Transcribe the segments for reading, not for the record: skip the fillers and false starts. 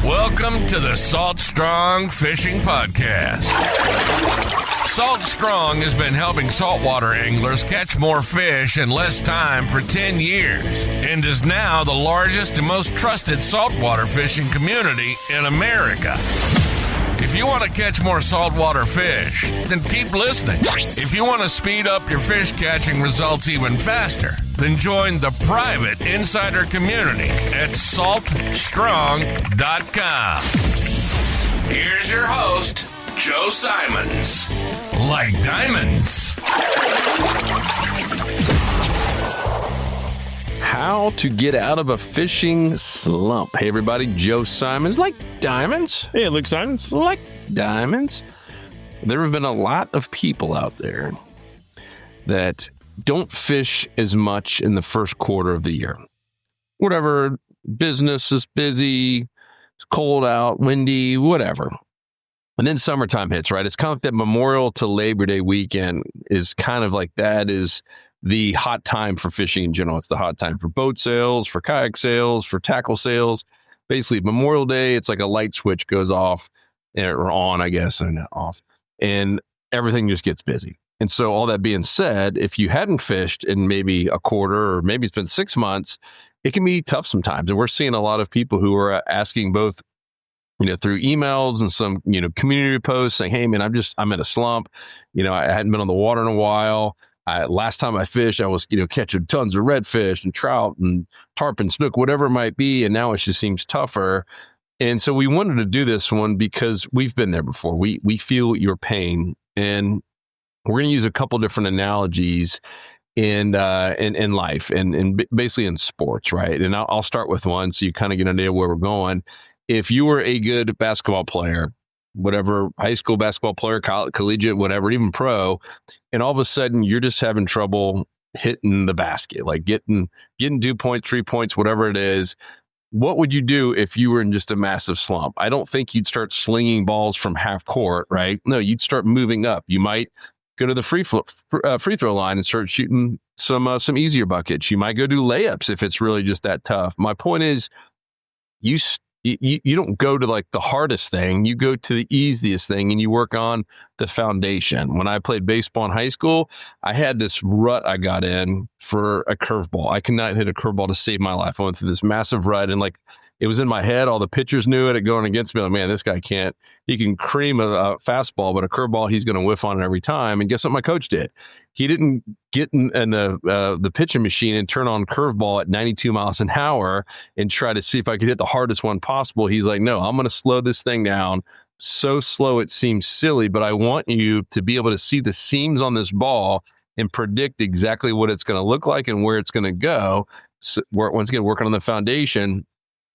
Welcome to the Salt Strong Fishing Podcast. Salt Strong has been helping saltwater anglers catch more fish in less time for 10 years and is now the largest and most trusted saltwater fishing community in America. If you want to catch more saltwater fish, then keep listening. If you want to speed up your fish catching results even faster, then join the private insider community at saltstrong.com. Here's your host, Joe Simons. Like diamonds. How to get out of a fishing slump. Hey, everybody, Joe Simons. Like diamonds. Hey, Luke Simons. Like diamonds. There have been a lot of people out there that don't fish as much in the first quarter of the year. Whatever, business is busy, it's cold out, windy, whatever. And then summertime hits, right? It's kind of like that Memorial to Labor Day weekend is kind of like that is the hot time for fishing in general. It's the hot time for boat sales, for kayak sales, for tackle sales. Basically, Memorial Day, it's like a light switch goes off, or on, I guess, and off, and everything just gets busy. And so all that being said, if you hadn't fished in maybe a quarter or maybe it's been 6 months, it can be tough sometimes. And we're seeing a lot of people who are asking both, through emails and some, community posts saying, hey, man, I'm in a slump. I hadn't been on the water in a while. Last time I fished, I was, catching tons of redfish and trout and tarpon, snook, whatever it might be. And now it just seems tougher. And so we wanted to do this one because we've been there before. We feel your pain. And we're going to use a couple different analogies in life and basically in sports, right? And I'll start with one so you kind of get an idea where we're going. If you were a good basketball player, whatever, high school basketball player, collegiate, whatever, even pro, and all of a sudden you're just having trouble hitting the basket, like getting 2 points, 3 points, whatever it is, what would you do if you were in just a massive slump? I don't think you'd start slinging balls from half court, right? No, you'd start moving up. You might go to the free throw line and start shooting some easier buckets. You might go do layups if it's really just that tough. My point is, you don't go to like the hardest thing. You go to the easiest thing and you work on the foundation. When I played baseball in high school, I had this rut I got in for a curveball. I could not hit a curveball to save my life. I went through this massive rut and it was in my head. All the pitchers knew it going against me. Like, man, this guy can't. He can cream a fastball, but a curveball, he's going to whiff on it every time. And guess what my coach did? He didn't get in the pitching machine and turn on curveball at 92 miles an hour and try to see if I could hit the hardest one possible. He's like, no, I'm going to slow this thing down. So slow it seems silly, but I want you to be able to see the seams on this ball and predict exactly what it's going to look like and where it's going to go. So once again, working on the foundation.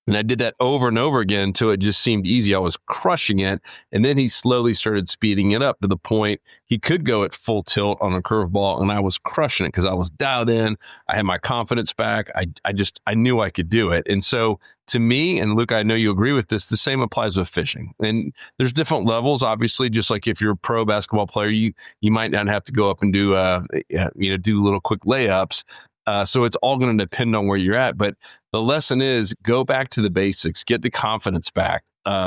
And I did that over and over again until it just seemed easy. I was crushing it. And then he slowly started speeding it up to the point he could go at full tilt on a curveball. And I was crushing it because I was dialed in. I had my confidence back. I knew I could do it. And so to me, and Luke, I know you agree with this, the same applies with fishing. And there's different levels, obviously, just like if you're a pro basketball player, you might not have to go up and do little quick layups. So it's all going to depend on where you're at. But the lesson is go back to the basics, get the confidence back.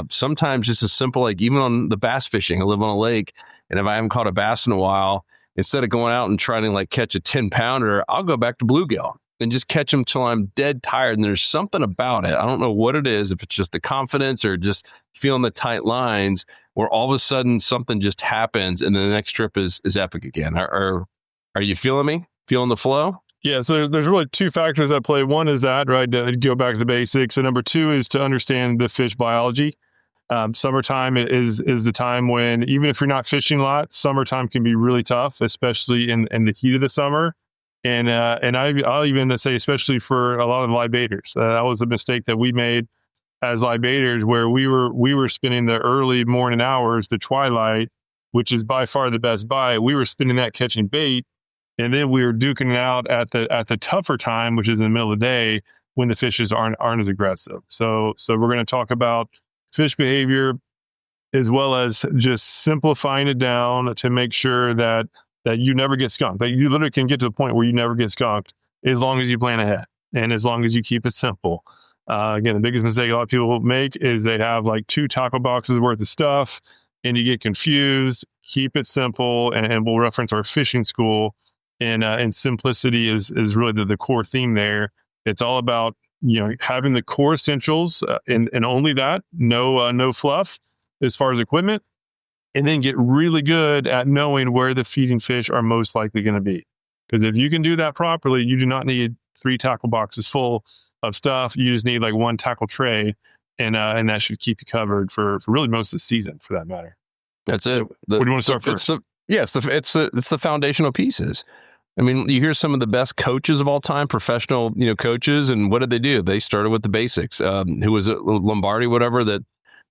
Sometimes just as simple, like even on the bass fishing, I live on a lake. And if I haven't caught a bass in a while, instead of going out and trying to catch a 10-pounder, I'll go back to bluegill and just catch them till I'm dead tired. And there's something about it. I don't know what it is, if it's just the confidence or just feeling the tight lines where all of a sudden something just happens and then the next trip is epic again. Are you feeling me? Feeling the flow? Yeah, so there's really two factors at play. One is that, right, to go back to the basics. And number two is to understand the fish biology. Summertime is the time when, even if you're not fishing a lot, summertime can be really tough, especially in the heat of the summer. And I'll even say, especially for a lot of live baiters. That was a mistake that we made as live baiters, where we were spending the early morning hours, the twilight, which is by far the best bite. We were spending that catching bait. And then we were duking it out at the tougher time, which is in the middle of the day when the fishes aren't as aggressive. So we're going to talk about fish behavior as well as just simplifying it down to make sure that you never get skunked. That you literally can get to the point where you never get skunked as long as you plan ahead and as long as you keep it simple. Again, the biggest mistake a lot of people make is they have like 2 tackle boxes worth of stuff and you get confused. Keep it simple. And we'll reference our fishing school. And simplicity is really the core theme there. It's all about, having the core essentials and only that, no fluff as far as equipment, and then get really good at knowing where the feeding fish are most likely going to be. Because if you can do that properly, you do not need 3 tackle boxes full of stuff. You just need like 1 tackle tray, and that should keep you covered for really most of the season, for that matter. That's it. So, where do you want to start first? It's the foundational pieces. I mean, you hear some of the best coaches of all time, professional, coaches, and what did they do? They started with the basics. Who was it? Lombardi, whatever, that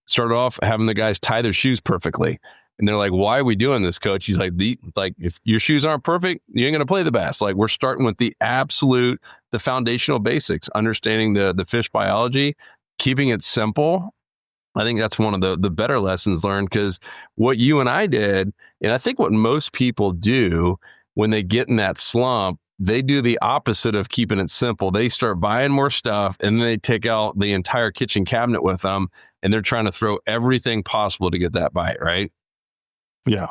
started off having the guys tie their shoes perfectly. And they're like, why are we doing this, coach? He's like, if your shoes aren't perfect, you ain't going to play the bass. Like, we're starting with the foundational basics, understanding the fish biology, keeping it simple. I think that's one of the better lessons learned, because what you and I did, and I think what most people do when they get in that slump, they do the opposite of keeping it simple. They start buying more stuff, and then they take out the entire kitchen cabinet with them, and they're trying to throw everything possible to get that bite, right? Yeah.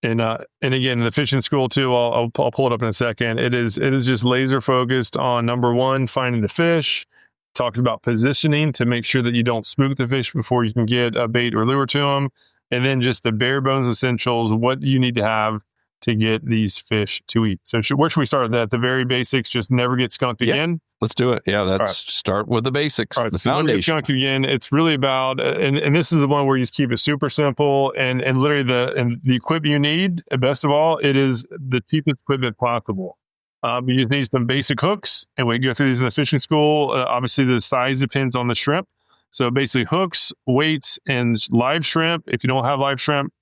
And again, in the fishing school too, I'll pull it up in a second. It is just laser focused on, number 1, finding the fish. Talks about positioning to make sure that you don't spook the fish before you can get a bait or lure to them. And then just the bare bones essentials, what you need to have to get these fish to eat. So where should we start? At the very basics, just never get skunked again? Let's do it. Yeah, start with the basics. All right, the so foundation. Never get skunked again. It's really about, and this is the one where you just keep it super simple, and literally the equipment you need, best of all, it is the cheapest equipment possible. You need some basic hooks, and we go through these in the fishing school. Obviously, the size depends on the shrimp. So basically hooks, weights, and live shrimp. If you don't have live shrimp,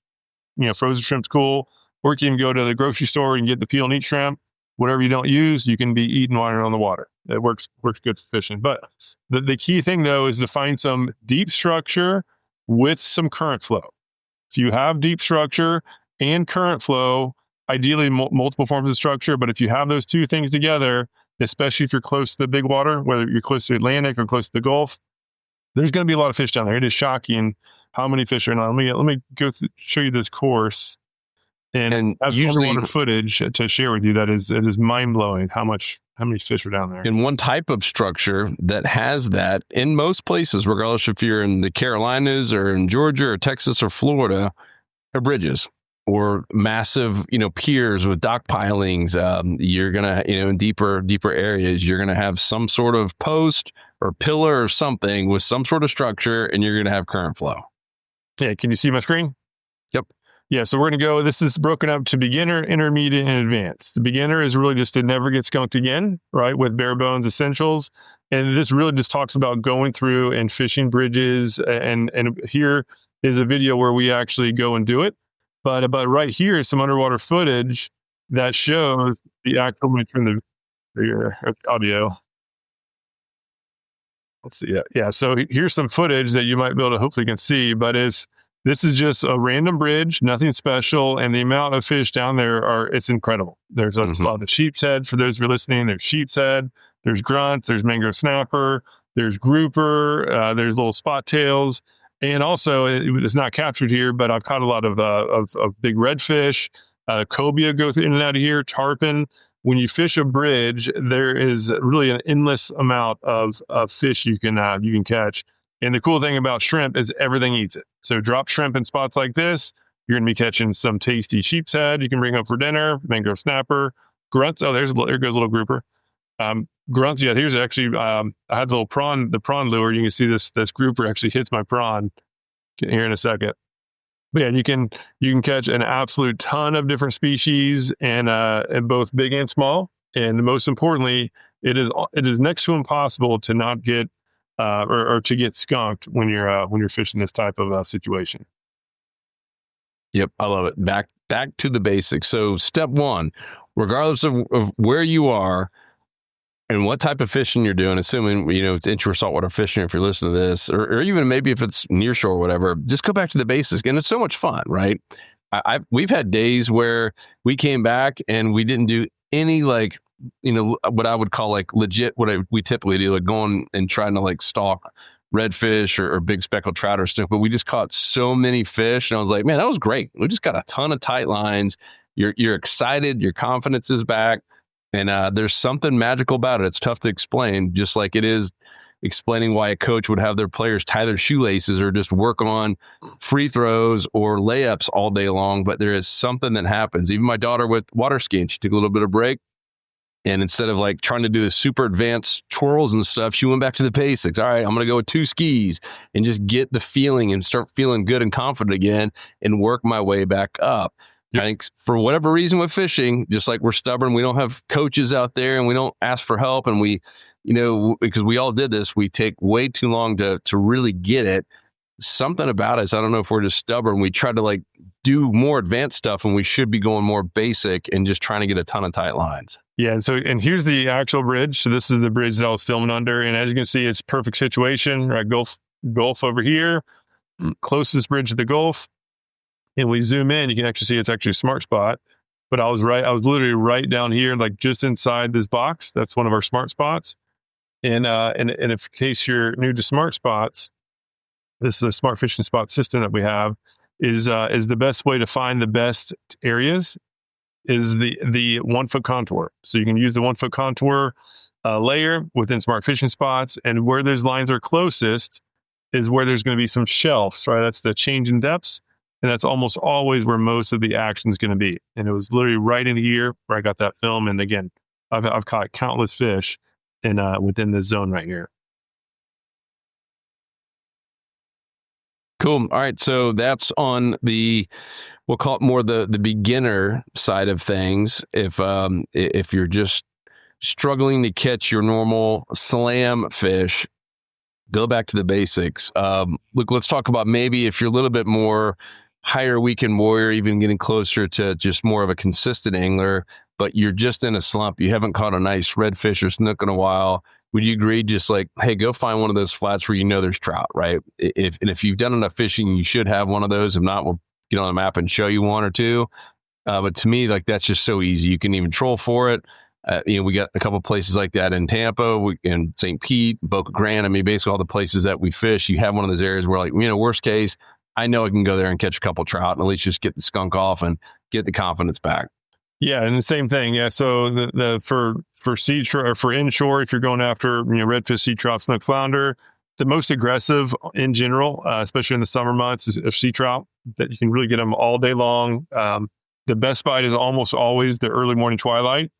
frozen shrimp's cool. Or you can go to the grocery store and get the peel and eat shrimp. Whatever you don't use, you can be eating while you're on the water. It works good for fishing. But the key thing, though, is to find some deep structure with some current flow. If you have deep structure and current flow, ideally multiple forms of structure, but if you have those 2 things together, especially if you're close to the big water, whether you're close to the Atlantic or close to the Gulf, there's going to be a lot of fish down there. It is shocking how many fish are not. Let me go show you this course. And that's usually footage to share with you. It is mind blowing how many fish are down there. And one type of structure that has that in most places, regardless if you're in the Carolinas or in Georgia or Texas or Florida, are bridges or massive, piers with dock pilings. You're gonna, in deeper areas, you're gonna have some sort of post or pillar or something with some sort of structure, and you're gonna have current flow. Yeah, can you see my screen? Yep. Yeah, so we're going to go, this is broken up to beginner, intermediate, and advanced. The beginner is really just to never get skunked again, right, with bare bones essentials. And this really just talks about going through and fishing bridges. And here is a video where we actually go and do it. But right here is some underwater footage that shows the actual, let me turn the audio. Let's see. Yeah. So here's some footage that you might be able to hopefully can see, but this is just a random bridge, nothing special, and the amount of fish down there it's incredible. There's a lot of sheep's head. For those who are listening, there's sheep's head, there's grunts, there's mangrove snapper, there's grouper, there's little spot tails, and also it's not captured here, but I've caught a lot of big redfish, cobia go in and out of here, tarpon. When you fish a bridge, there is really an endless amount of fish you can catch. And the cool thing about shrimp is everything eats it. So drop shrimp in spots like this, you're going to be catching some tasty sheep's head you can bring up for dinner, mangrove snapper, grunts. Oh, there goes a little grouper. Grunts, yeah, here's actually, I had the prawn lure. You can see this grouper actually hits my prawn. Get here in a second. But yeah, you can catch an absolute ton of different species and both big and small. And most importantly, it is next to impossible to not get or to get skunked when you're fishing this type of situation. Yep, I love it. Back to the basics. So step 1, regardless of where you are and what type of fishing you're doing, assuming it's inshore saltwater fishing, if you're listening to this, or even maybe if it's near shore or whatever, just go back to the basics. And it's so much fun, right? We've had days where we came back and we didn't do any what I would call like legit, we typically do, like going and trying to like stalk redfish or big speckled trout or stuff. But we just caught so many fish, and I was like, man, that was great. We just got a ton of tight lines. You're excited. Your confidence is back. And there's something magical about it. It's tough to explain, just like it is explaining why a coach would have their players tie their shoelaces or just work on free throws or layups all day long. But there is something that happens. Even my daughter with water skiing, she took a little bit of break. And instead of like trying to do the super advanced twirls and stuff, she went back to the basics. All right, I'm going to go with 2 skis and just get the feeling and start feeling good and confident again and work my way back up. Yep. I think for whatever reason with fishing, just like we're stubborn, we don't have coaches out there and we don't ask for help. And we, because we all did this, we take way too long to really get it. Something about us, I don't know if we're just stubborn. We try to like do more advanced stuff and we should be going more basic and just trying to get a ton of tight lines. Yeah. And here's the actual bridge. So this is the bridge that I was filming under. And as you can see, it's perfect situation, right? Gulf over here, closest bridge to the Gulf. And we zoom in, you can actually see it's actually a smart spot. But I was literally right down here, like just inside this box. That's one of our smart spots. And if in case you're new to smart spots, this is a smart fishing spot system that we have, is the best way to find the best areas is the 1 foot contour. So you can use the 1 foot contour layer within smart fishing spots. And where those lines are closest is where there's going to be some shelves, right? That's the change in depths. And that's almost always where most of the action is going to be. And it was literally right in here where I got that film. And again, I've caught countless fish within this zone right here. Cool. All right. So that's on we'll call it more the beginner side of things. If you're just struggling to catch your normal slam fish, go back to the basics. Look, let's talk about maybe if you're a little bit more higher weekend warrior, even getting closer to just more of a consistent angler, but you're just in a slump. You haven't caught a nice redfish or snook in a while. Would you agree just like, hey, go find one of those flats where there's trout, right? If you've done enough fishing, you should have one of those. If not, we'll get on the map and show you one or two. But to me, like that's just so easy. You can even troll for it. We got a couple places like that in Tampa, in St. Pete, Boca Grande. I mean, basically all the places that we fish, you have one of those areas where like, worst case, I know I can go there and catch a couple trout and at least just get the skunk off and get the confidence back. Yeah, and the same thing. Yeah, so for sea trout or for inshore, if you're going after redfish, sea trout, snook, flounder, the most aggressive in general, especially in the summer months, is sea trout. That you can really get them all day long. The best bite is almost always the early morning twilight.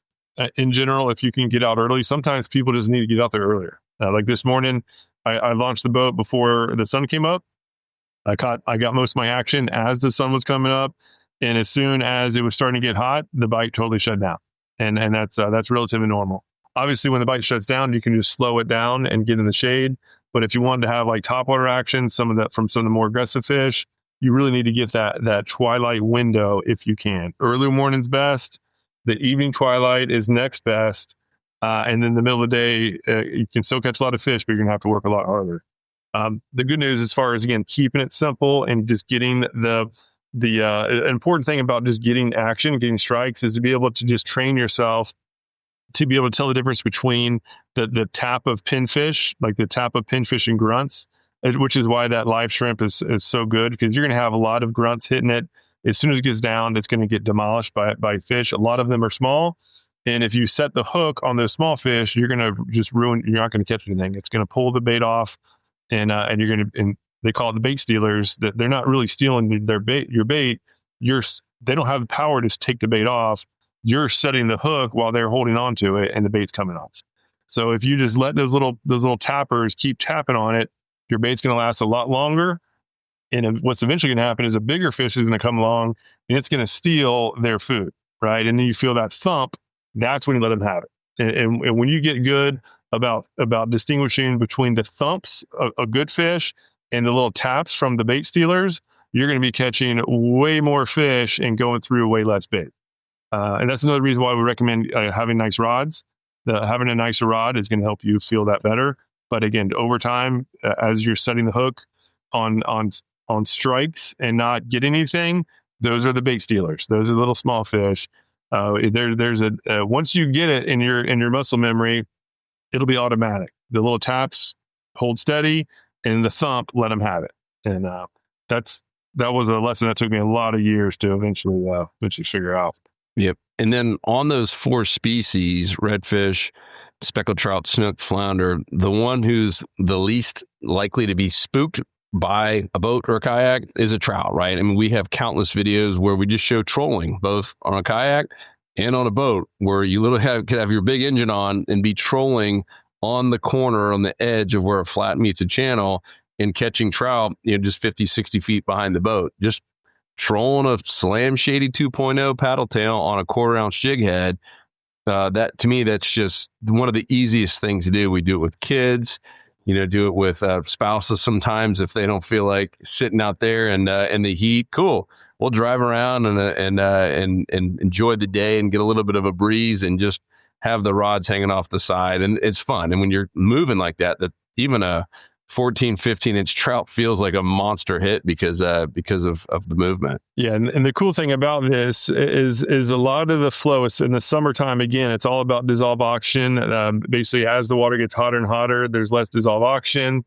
In general, if you can get out early, sometimes people just need to get out there earlier. Like this morning, I launched the boat before the sun came up. I got most of my action as the sun was coming up. And as soon as it was starting to get hot, the bite totally shut down. And that's relatively normal. Obviously, when the bite shuts down, you can just slow it down and get in the shade. But if you wanted to have like topwater action, some of the more aggressive fish, you really need to get that twilight window if you can. Early morning's best. The evening twilight is next best. And then the middle of the day, you can still catch a lot of fish, but you're going to have to work a lot harder. The good news as far as, again, keeping it simple and just getting the important thing about just getting action, getting strikes, is to be able to just train yourself to be able to tell the difference between the tap of pinfish, like the tap of pinfish and grunts, which is why that live shrimp is so good, because you're going to have a lot of grunts hitting it. As soon as it gets down, it's going to get demolished by fish. A lot of them are small. And if you set the hook on those small fish, you're going to just you're not going to catch anything. It's going to pull the bait off. And you're going to, and they call it the bait stealers, that they're not really stealing your bait. They don't have the power to take the bait off. You're setting the hook while they're holding on to it and the bait's coming off. So if you just let those little tappers keep tapping on it, your bait's going to last a lot longer. And what's eventually going to happen is a bigger fish is going to come along and it's going to steal their food, right? And then you feel that thump. That's when you let them have it. And when you get good about distinguishing between the thumps of a good fish and the little taps from the bait stealers, you're going to be catching way more fish and going through way less bait. And that's another reason why we recommend having nice rods. Having a nicer rod is going to help you feel that better. But again, over time, as you're setting the hook on strikes and not getting anything, those are the bait stealers. Those are little small fish. There's a once you get it in your muscle memory, it'll be automatic. The little taps, hold steady, and the thump, let them have it. And that was a lesson that took me a lot of years to eventually figure out. Yep. And then on those 4 species, redfish, speckled trout, snook, flounder, the one who's the least likely to be spooked by a boat or a kayak is a trout, right? I mean, we have countless videos where we just show trolling, both on a kayak and on a boat, where you literally could have your big engine on and be trolling on the corner, on the edge of where a flat meets a channel, and catching trout, just 50, 60 feet behind the boat. Just trolling a Slam Shady 2.0 paddle tail on a 1/4 ounce jig head. That, to me, that's just one of the easiest things to do. We do it with kids, do it with spouses sometimes if they don't feel like sitting out there in the heat. Cool. We'll drive around and enjoy the day and get a little bit of a breeze and just have the rods hanging off the side. And it's fun. And when you're moving like that even a 14, 15-inch trout feels like a monster hit because of the movement. Yeah, and the cool thing about this is a lot of the flow is in the summertime. Again, it's all about dissolve oxygen. Basically, as the water gets hotter and hotter, there's less dissolve oxygen.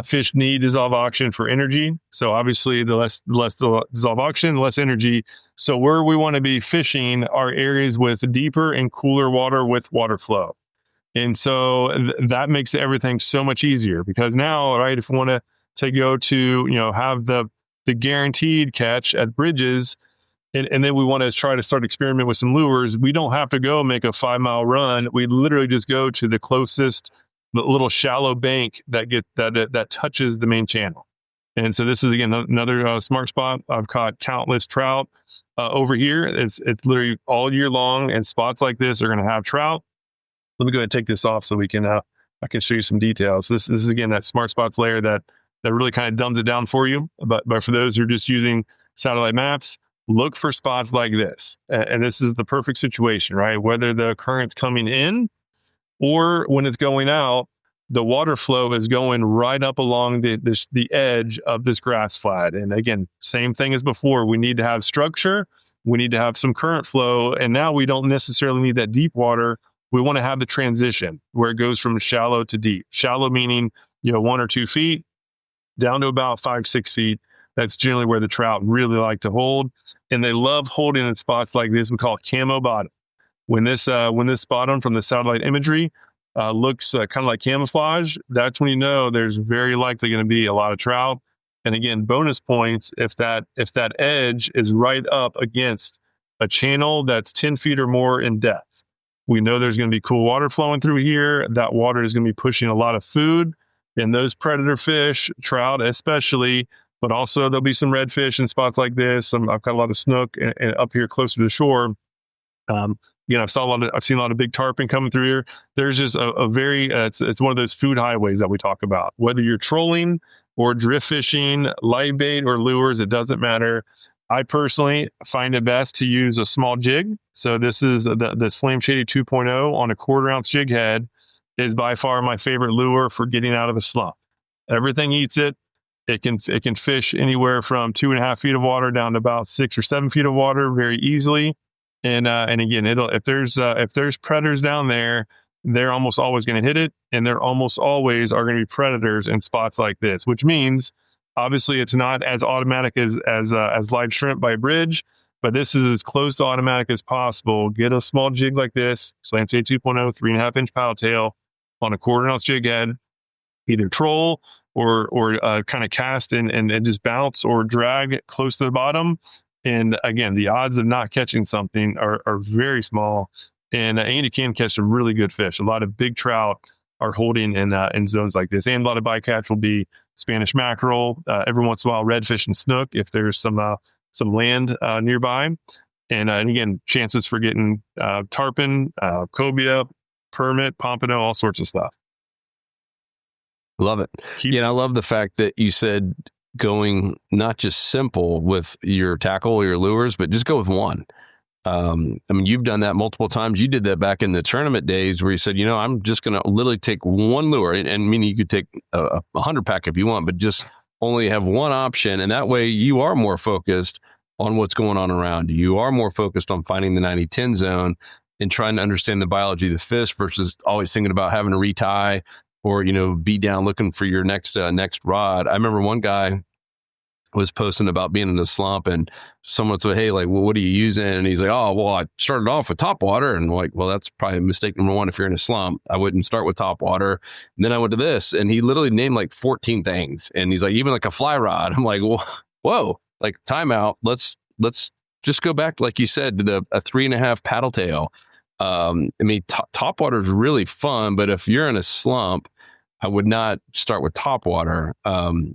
Fish need dissolve oxygen for energy. So obviously, the less dissolve oxygen, less energy. So where we want to be fishing are areas with deeper and cooler water with water flow. And so that makes everything so much easier, because now, right, if we want to go to, have the guaranteed catch at bridges, and then we want to try to start experiment with some lures, we don't have to go make a 5-mile run. We literally just go to the closest little shallow bank that touches the main channel. And so this is, again, another smart spot. I've caught countless trout over here. It's literally all year long, and spots like this are going to have trout. Let me go ahead and take this off so we can I can show you some details. This is, again, that smart spots layer that really kind of dumbs it down for you. But for those who are just using satellite maps, look for spots like this. And this is the perfect situation, right? Whether the current's coming in or when it's going out, the water flow is going right up along the edge of this grass flat. And again, same thing as before. We need to have structure. We need to have some current flow. And now we don't necessarily need that deep water. We want to have the transition where it goes from shallow to deep. Shallow meaning, 1 or 2 feet down to about 5, 6 feet. That's generally where the trout really like to hold. And they love holding in spots like this. We call it camo bottom. When this bottom from the satellite imagery looks kind of like camouflage, that's when you know there's very likely going to be a lot of trout. And again, bonus points if that edge is right up against a channel that's 10 feet or more in depth. We know there's going to be cool water flowing through here. That water is going to be pushing a lot of food, and those predator fish, trout especially, but also there'll be some redfish in spots like this. I've got a lot of snook and up here closer to the shore. I've seen a lot of big tarpon coming through here. There's just a very it's one of those food highways that we talk about. Whether you're trolling or drift fishing, light bait or lures, it doesn't matter. I personally find it best to use a small jig. So this is the Slam Shady 2.0 on a 1/4 ounce jig head is by far my favorite lure for getting out of a slump. Everything eats it. It can fish anywhere from 2.5 feet of water down to about 6 or 7 feet of water very easily. And again, if there's predators down there, they're almost always going to hit it, and there almost always are going to be predators in spots like this, which means obviously it's not as automatic as live shrimp by bridge, but this is as close to automatic as possible. Get a small jig like this, Slam Shady 2.0, 3.5-inch paddle tail on a 1/4 ounce jig head, either troll or kind of cast and just bounce or drag close to the bottom. And again, the odds of not catching something are very small. And you can catch some really good fish. A lot of big trout are holding in zones like this. And a lot of bycatch will be Spanish mackerel, every once in a while redfish and snook if there's some land nearby. And again, chances for getting tarpon, cobia, permit, pompano, all sorts of stuff. Love it. And I love the fact that you said going not just simple with your tackle or your lures, but just go with one. I mean, you've done that multiple times. You did that back in the tournament days where you said, I'm just going to literally take one lure. And I mean, you could take a 100 pack if you want, but just only have one option. And that way you are more focused on what's going on around you. You are more focused on finding the 90-10 zone and trying to understand the biology of the fish versus always thinking about having to retie or, be down looking for your next rod. I remember one guy was posting about being in a slump and someone said, hey, like, well, what are you using? And he's like, oh, well, I started off with top water. And like, well, that's probably mistake number one. If you're in a slump, I wouldn't start with top water. And then I went to this, and he literally named like 14 things. And he's like, even like a fly rod. I'm like, whoa, like timeout. Let's just go back, like you said, to a 3.5 paddle tail. Top water is really fun, but if you're in a slump, I would not start with top water.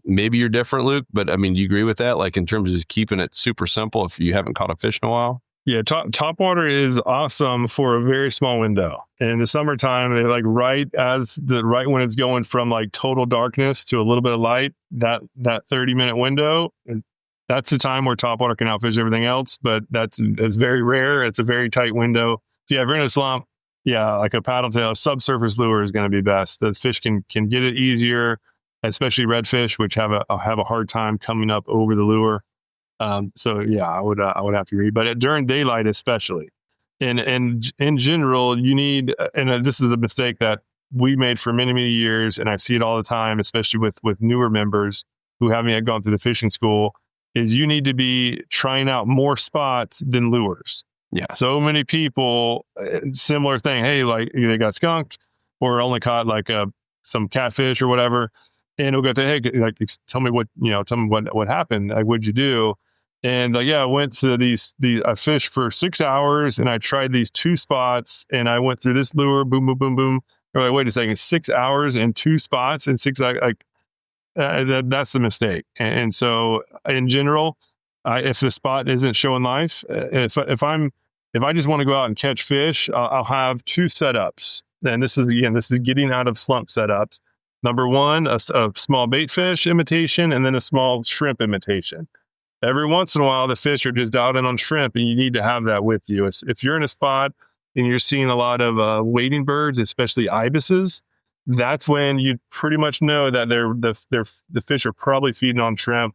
Maybe you're different, Luke, but do you agree with that? Like in terms of just keeping it super simple if you haven't caught a fish in a while? Yeah, top water is awesome for a very small window. In the summertime, they're like right when it's going from like total darkness to a little bit of light, that 30-minute window, that's the time where top water can outfish everything else, but that's very rare. It's a very tight window. So yeah, if you're in a slump, yeah, like a paddle tail, a subsurface lure is going to be best. The fish can get it easier, especially redfish, which have a hard time coming up over the lure. So yeah, I would have to agree. But during daylight, especially, and in general, you need. And this is a mistake that we made for many years, and I see it all the time, especially with newer members who haven't yet gone through the fishing school. Is you need to be trying out more spots than lures. Yeah. So many people, similar thing. Hey, like they got skunked or only caught like some catfish or whatever. And we'll go say, hey, like, tell me what happened. Like, what'd you do? And like, yeah, I went to I fished for 6 hours and I tried these 2 spots and I went through this lure, boom, boom, boom, boom. Or like, wait a second, 6 hours and 2 spots and that's the mistake. And so in general, if the spot isn't showing life, if I just want to go out and catch fish, I'll have 2 setups. And this is getting out of slump setups. Number one, a small bait fish imitation, and then a small shrimp imitation. Every once in a while, the fish are just dialed in on shrimp, and you need to have that with you. If you're in a spot and you're seeing a lot of wading birds, especially ibises, that's when you pretty much know that the fish are probably feeding on shrimp.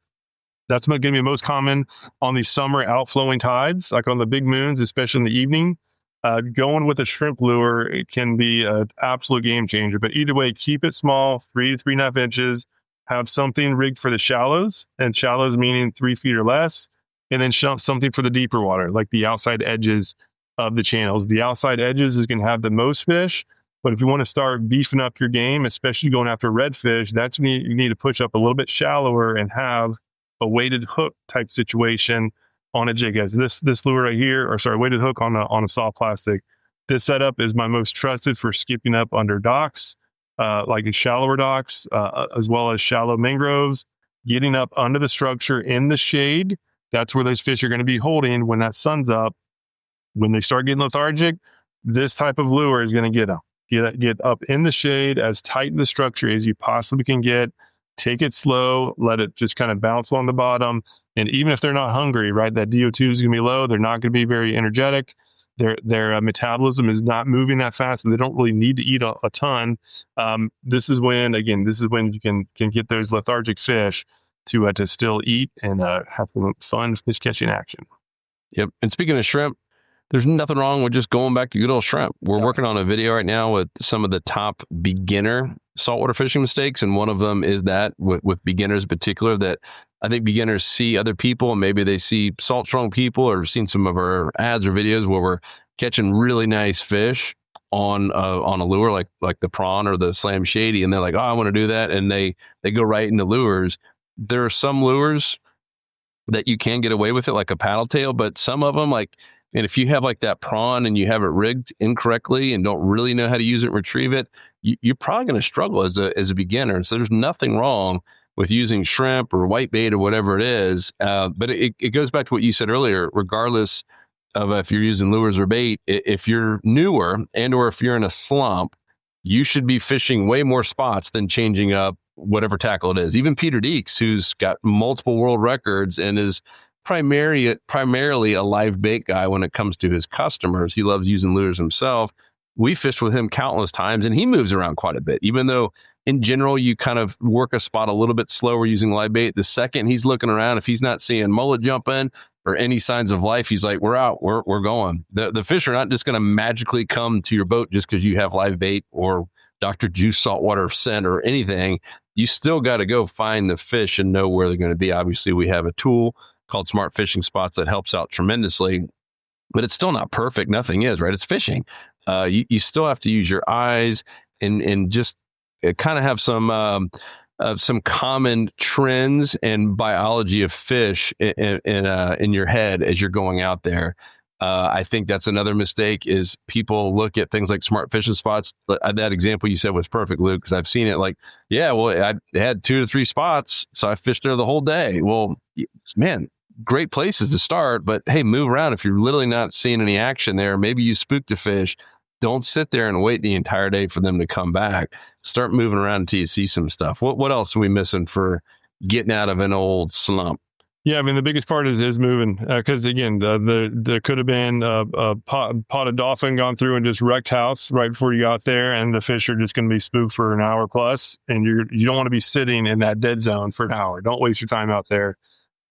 That's going to be most common on these summer outflowing tides, like on the big moons, especially in the evening. Going with a shrimp lure, it can be an absolute game changer. But either way, keep it small, 3 to 3.5 inches. Have something rigged for the shallows, and shallows meaning 3 feet or less, and then something for the deeper water, like the outside edges of the channels. The outside edges is going to have the most fish. But if you want to start beefing up your game, especially going after redfish, that's when you need to push up a little bit shallower and have a weighted hook type situation on a jig. As this lure right here, weighted hook on a soft plastic. This setup is my most trusted for skipping up under docks, like in shallower docks, as well as shallow mangroves, getting up under the structure in the shade. That's where those fish are going to be holding when that sun's up. When they start getting lethargic, this type of lure is going to get them. Get up in the shade, as tight in the structure as you possibly can get. Take it slow, let it just kind of bounce along the bottom. And even if they're not hungry, right, that DO2 is going to be low. They're not going to be very energetic. Their metabolism is not moving that fast, and they don't really need to eat a ton. This is when you can get those lethargic fish to still eat and have some fun fish catching action. Yep. And speaking of shrimp, there's nothing wrong with just going back to good old shrimp. We're working on a video right now with some of the top beginner saltwater fishing mistakes. And one of them is that with beginners in particular, that I think beginners see other people and maybe they see salt strong people, or seen some of our ads or videos where we're catching really nice fish on a lure like the prawn or the slam shady. And they're like, oh, I want to do that. And they go right into lures. There are some lures that you can get away with it, like a paddle tail, but some of them, and if you have like that prawn and you have it rigged incorrectly and don't really know how to use it and retrieve it, you're probably going to struggle as a beginner. So there's nothing wrong with using shrimp or whitebait or whatever it is. But it goes back to what you said earlier, regardless of if you're using lures or bait, if you're newer and or if you're in a slump, you should be fishing way more spots than changing up whatever tackle it is. Even Peter Deeks, who's got multiple world records and is primarily a live bait guy when it comes to his customers. He loves using lures himself. We fished with him countless times, and he moves around quite a bit. Even though in general, you kind of work a spot a little bit slower using live bait. The second he's looking around, if he's not seeing mullet jumping or any signs of life, he's like, we're out, we're going. The fish are not just going to magically come to your boat just because you have live bait or Dr. Juice saltwater scent or anything. You still got to go find the fish and know where they're going to be. Obviously, we have a tool called Smart Fishing Spots that helps out tremendously, but it's still not perfect. Nothing is, right? It's fishing. You still have to use your eyes and just kind of have some common trends and biology of fish in your head as you're going out there. I think that's another mistake is people look at things like Smart Fishing Spots. That example you said was perfect, Luke, because I've seen it like, yeah, well, I had 2 to 3 spots, so I fished there the whole day. Well, man, great places to start, but hey, move around. If you're literally not seeing any action there, maybe you spooked a fish. Don't sit there and wait the entire day for them to come back. Start moving around until you see some stuff. What else are we missing for getting out of an old slump? Yeah, I mean, the biggest part is moving because, again, there could have been a potted dolphin gone through and just wrecked house right before you got there, and the fish are just going to be spooked for an hour plus, and you don't want to be sitting in that dead zone for an hour. Don't waste your time out there.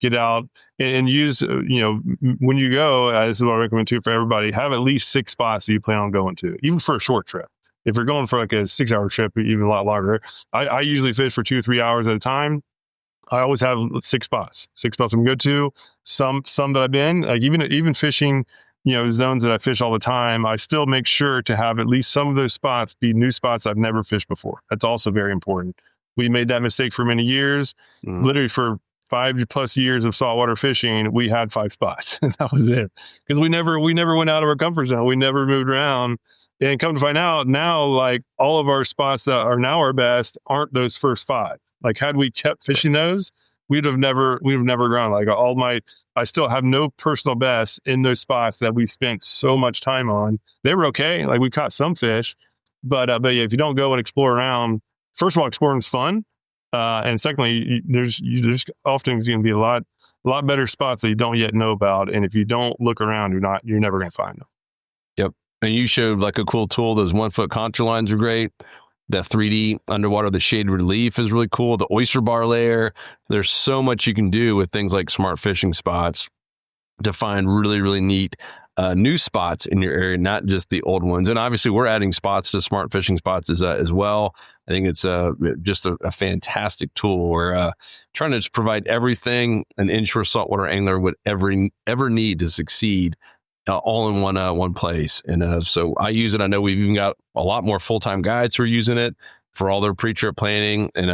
Get out and use, when you go, this is what I recommend too for everybody, have at least 6 spots that you plan on going to, even for a short trip. If you're going for like a 6-hour trip, even a lot longer, I usually fish for 2 or 3 hours at a time. I always have 6 spots. 6 spots I'm good to. Some that I've been, like even fishing, zones that I fish all the time, I still make sure to have at least some of those spots be new spots I've never fished before. That's also very important. We made that mistake for many years. Literally for 5+ years of saltwater fishing, we had 5 spots. That was it. Because we never went out of our comfort zone. We never moved around. And come to find out now, like all of our spots that are now our best aren't those first 5. Like had we kept fishing those, we'd have never grown. Like I still have no personal best in those spots that we spent so much time on. They were okay. Like we caught some fish, but yeah, if you don't go and explore around, first of all, exploring's fun. And secondly, there's often going to be a lot better spots that you don't yet know about. And if you don't look around, you're never going to find them. Yep. And you showed like a cool tool. Those 1-foot contour lines are great. The 3D underwater, the shade relief is really cool. The oyster bar layer. There's so much you can do with things like Smart Fishing Spots to find really, really neat new spots in your area, not just the old ones. And obviously, we're adding spots to Smart Fishing Spots as well. I think it's just a fantastic tool. We're trying to just provide everything an inshore saltwater angler would ever need to succeed, all in one place. And so I use it. I know we've even got a lot more full-time guides who are using it for all their pre-trip planning. And,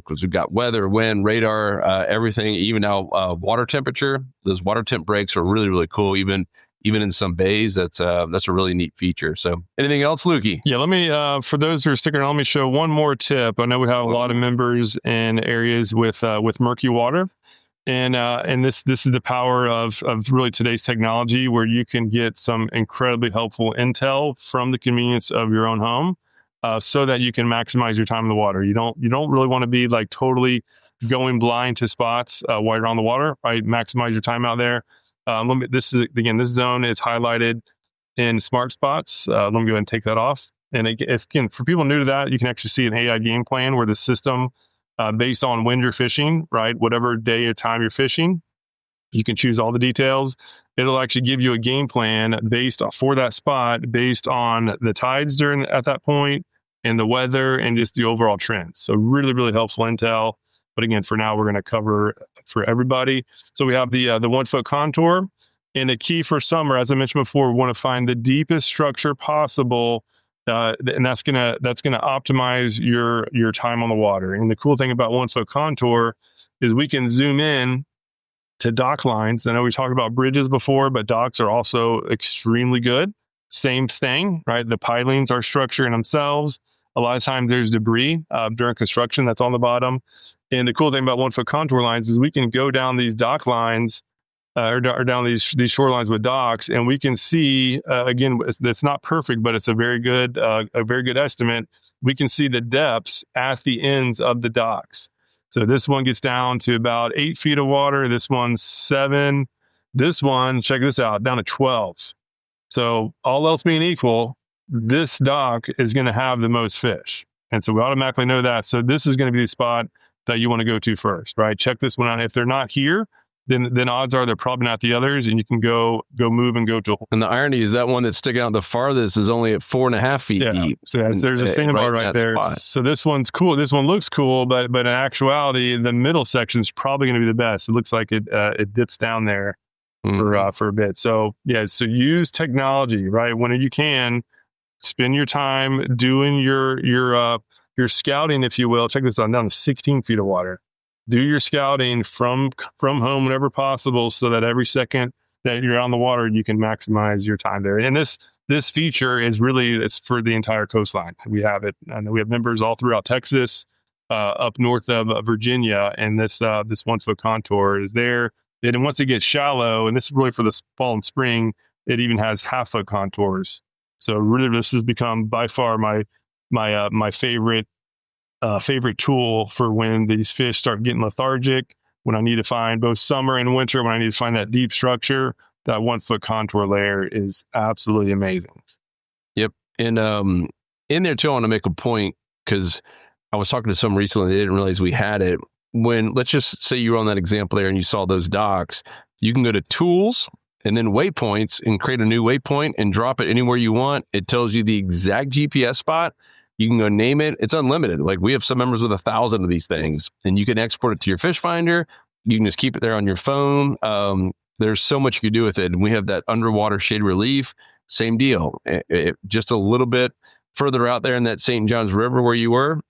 because we've got weather, wind, radar, everything, even now water temperature. Those water temp breaks are really, really cool. Even in some bays, that's a really neat feature. So anything else, Lukey? Yeah, let me, for those who are sticking around, let me show one more tip. I know we have a lot of members in areas with murky water. And this is the power of really today's technology, where you can get some incredibly helpful intel from the convenience of your own home, so that you can maximize your time in the water. You don't really want to be like totally going blind to spots while you're on the water, right? Maximize your time out there. This zone is highlighted in Smart Spots. Let me go ahead and take that off. And again, for people new to that, you can actually see an AI game plan where the system, based on when you're fishing, right? Whatever day or time you're fishing, you can choose all the details. It'll actually give you a game plan for that spot, based on the tides at that point and the weather and just the overall trends. So really, really helpful intel. But again, for now, we're going to cover for everybody. So we have the 1-foot contour, and the key for summer, as I mentioned before, we want to find the deepest structure possible. And that's gonna optimize your time on the water. And the cool thing about 1-foot contour is we can zoom in to dock lines. I know we talked about bridges before, but docks are also extremely good. Same thing, right? The pilings are structure in themselves. A lot of times there's debris during construction that's on the bottom. And the cool thing about 1-foot contour lines is we can go down these dock lines or down these shorelines with docks, and we can see, again, it's not perfect, but it's a very good estimate. We can see the depths at the ends of the docks. So this one gets down to about 8 feet of water. This one's 7. This one, check this out, down to 12. So all else being equal, this dock is going to have the most fish. And so we automatically know that. So this is going to be the spot that you want to go to first, right? Check this one out. If they're not here, then odds are they're probably not the others, and you can go move and go to. And the irony is that one that's sticking out the farthest is only at 4.5 feet deep. So there's a sandbar right there. Spot. So this one's cool. This one looks cool, but in actuality, the middle section is probably going to be the best. It looks like it dips down there for a bit. So so use technology, right? When you can, spend your time doing your scouting, if you will. Check this out, down to 16 feet of water. Do your scouting from home whenever possible, so that every second that you're on the water, you can maximize your time there. And this feature is it's for the entire coastline. We have it, and we have members all throughout Texas, up north of Virginia, and this 1 foot contour is there. And once it gets shallow, and this is really for the fall and spring, it even has 1/2 foot contours. So really, this has become by far my favorite tool for when these fish start getting lethargic, when I need to find both summer and winter, when I need to find that deep structure. That 1 foot contour layer is absolutely amazing. Yep. And in there too, I want to make a point, because I was talking to someone recently, they didn't realize we had it. When, let's just say you were on that example there and you saw those docks, you can go to tools and then waypoints and create a new waypoint and drop it anywhere you want. It tells you the exact GPS spot. You can go name it. It's unlimited. Like, we have some members with 1,000 of these things, and you can export it to your fish finder. You can just keep it there on your phone. There's so much you can do with it. And we have that underwater shade relief. Same deal. Just a little bit further out there in that St. Johns River where you were,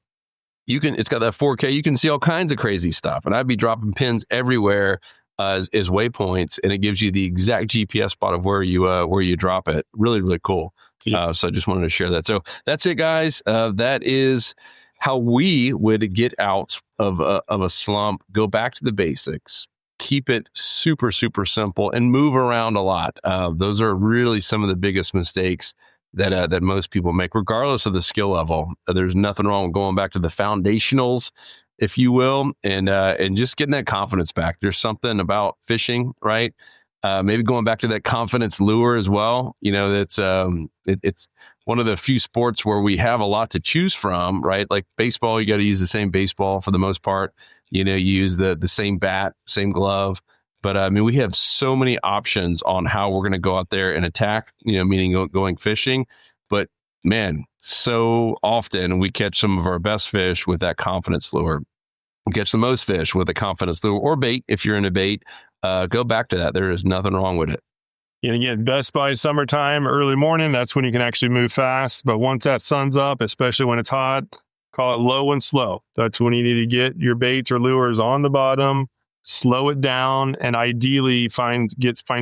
it's got that 4K. You can see all kinds of crazy stuff. And I'd be dropping pins everywhere as waypoints, and it gives you the exact GPS spot of where you drop it. Really, really cool. So I just wanted to share that. So that's it, guys. That is how we would get out of a slump. Go back to the basics. Keep it super, super simple, and move around a lot. Those are really some of the biggest mistakes that most people make, regardless of the skill level. There's nothing wrong with going back to the foundationals, if you will, and just getting that confidence back. There's something about fishing, right? Maybe going back to that confidence lure as well. That's it's one of the few sports where we have a lot to choose from, right? Like baseball, you got to use the same baseball for the most part. You use the same bat, same glove. But we have so many options on how we're going to go out there and attack, meaning going fishing. But man, so often we catch some of our best fish with that confidence lure. We catch the most fish with a confidence lure or bait. If you're into bait, go back to that. There is nothing wrong with it. And again, best by summertime, early morning. That's when you can actually move fast. But once that sun's up, especially when it's hot, call it low and slow. That's when you need to get your baits or lures on the bottom, slow it down, and ideally find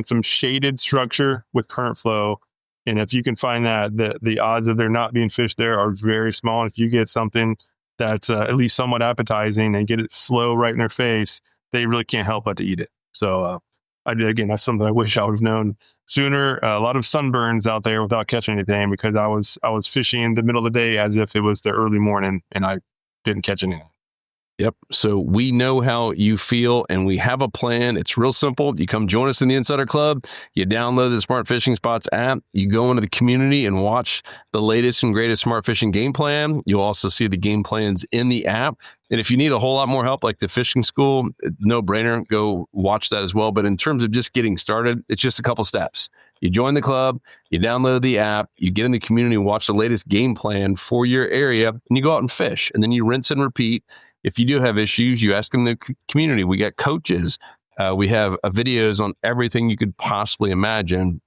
some shaded structure with current flow. And if you can find that, the odds of there not being fish there are very small. And if you get something that's at least somewhat appetizing and get it slow right in their face, they really can't help but to eat it. So again, that's something I wish I would have known sooner. A lot of sunburns out there without catching anything, because I was fishing in the middle of the day as if it was the early morning, and I didn't catch anything. Yep. So we know how you feel, and we have a plan. It's real simple. You come join us in the Insider Club. You download the Smart Fishing Spots app. You go into the community and watch the latest and greatest smart fishing game plan. You'll also see the game plans in the app. And if you need a whole lot more help, like the fishing school, no brainer, go watch that as well. But in terms of just getting started, it's just a couple steps. You join the club, you download the app, you get in the community, watch the latest game plan for your area, and you go out and fish. And then you rinse and repeat. If you do have issues, you ask in the community. We got coaches. We have videos on everything you could possibly imagine.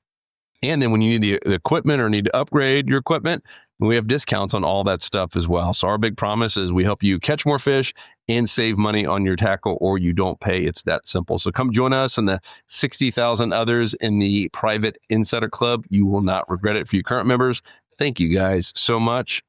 And then when you need the equipment or need to upgrade your equipment, we have discounts on all that stuff as well. So our big promise is we help you catch more fish and save money on your tackle, or you don't pay. It's that simple. So come join us and the 60,000 others in the private Insider Club. You will not regret it. For you current members, thank you guys so much.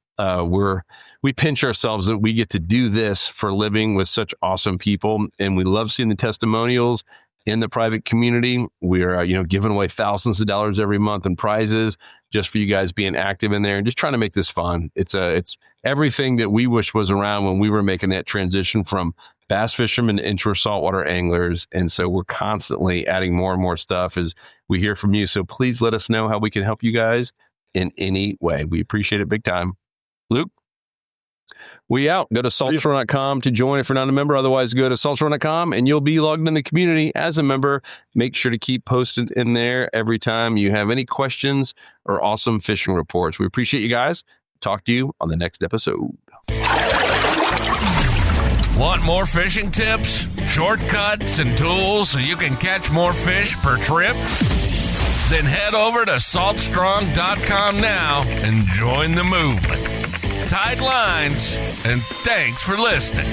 We pinch ourselves that we get to do this for a living with such awesome people, and we love seeing the testimonials in the private community. We're giving away thousands of dollars every month in prizes just for you guys being active in there and just trying to make this fun. It's everything that we wish was around when we were making that transition from bass fishermen into saltwater anglers. And so we're constantly adding more and more stuff as we hear from you. So please let us know how we can help you guys in any way. We appreciate it big time. Luke? We out. Go to saltstrong.com to join if you're not a member. Otherwise, go to saltstrong.com and you'll be logged in the community as a member. Make sure to keep posted in there every time you have any questions or awesome fishing reports. We appreciate you guys. Talk to you on the next episode. Want more fishing tips, shortcuts, and tools so you can catch more fish per trip? Then head over to saltstrong.com now and join the movement. Tight lines, and thanks for listening.